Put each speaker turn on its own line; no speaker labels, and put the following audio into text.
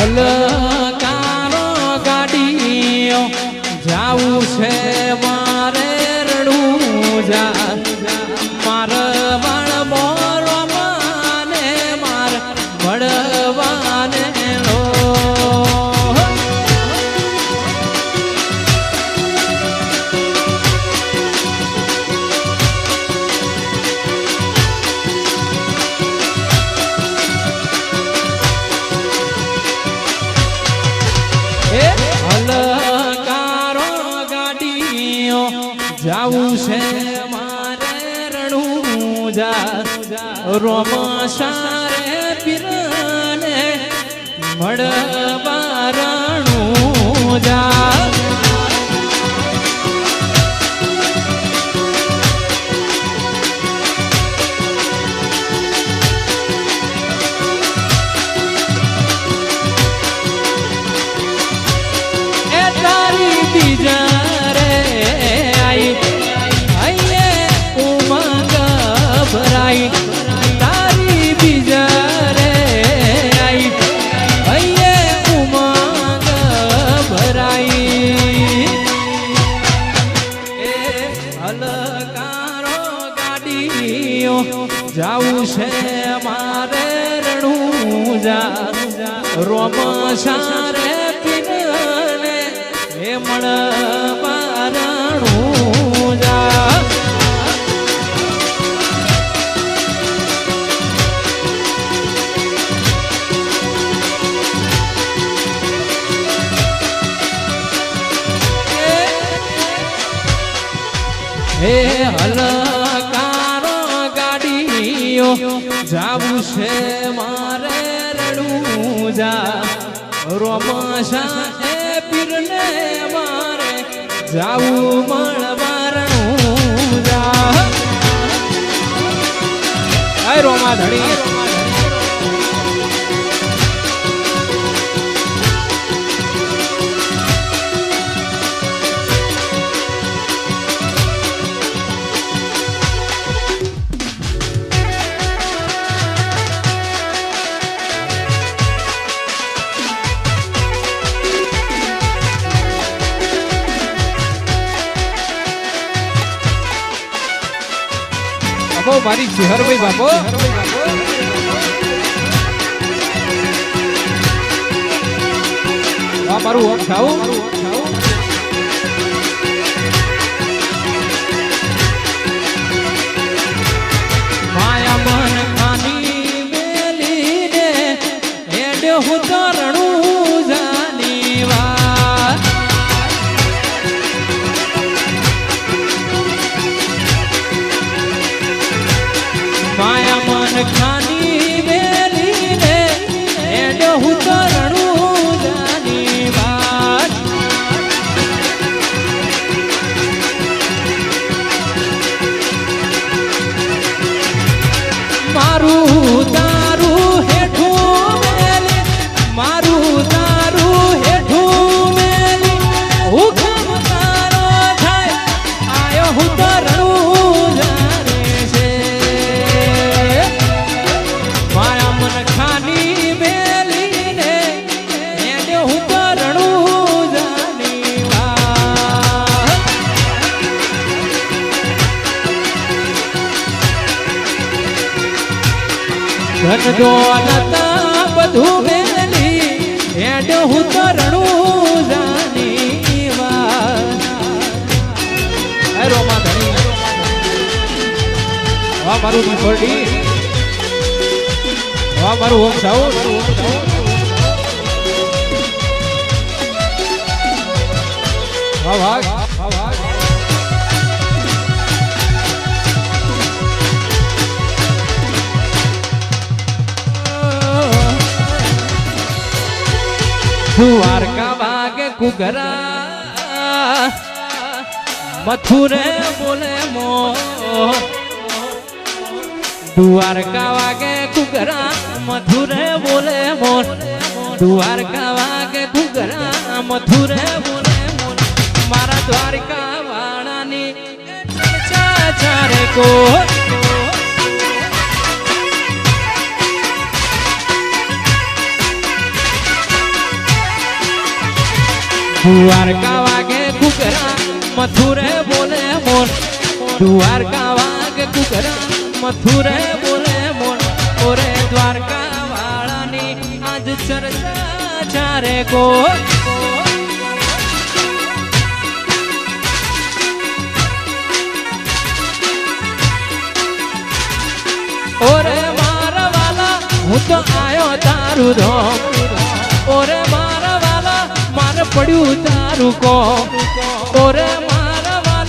હલકારો ગાડીઓ જાવું છે મારે રડું જા માર વણ મોરવાને માર મળવાને લો હલકારો ગાડીઓ જાવું છે મારે રણું જા રોમસારે પીરને મળવા રણું જા તારી બીજારે આઈ અહીંયા ઉમંગ ભરાઈ એ હલકારો ગાડીઓ જાવું છે મારે રણું જા રોમસારે પીરને એ મળવા રણું જા હે હલકારો ગાડીઓ જાવું છે મારે રડું જા રોમસા એ પીરને મારે જાવું મળવા રણું જા આય રોમા ધડી બાપો મારી શહેરભાઈ બાપો આ મારું ઓમ ખાવું માયા મન ખાની મેલીને હેડ હું તરણું જાની વા માયા મન ખાની વેલીને હેડ હું તરણું જાની વાત મારું તારું હેઠું મેલી મારું તારું હેઠું મેલી હુકમ તારો થાય આયો હું તરણું જાને છે માયા મન ખાની વેલીને એને હું તરણું જાની વાત ધન દોલત બધું મેલી એને હું તરણું જાની વાત હે રોમા ધણી વાહ મારું નિફોડી વાહ મારું ઓમ સાઉ વાહ વાહ વાહ વાહ દ્વારકા વાગે કુગરા મથુરે બોલે મો દ્વારકા વાગે કુગરા મથુરે બોલે મોર દ્વારકા વાગે કુગરા મથુરે બોલે મોર મારા દ્વારકા વાળાની ચર્ચા ચારે કો દ્વારકા વાગે ઘૂઘરા મથુરે બોલે મોર દ્વારકા વાગે ઘૂઘરા મથુરે બોલે મોર ઓરે દ્વારકા વાળાની આજ ચર્ચા ચારે કો ઓરે મારા વાલા હું તો આયો તારું ધોમ ઓરે મારા વાલા મારે પડ્યું તારું કો ઓરે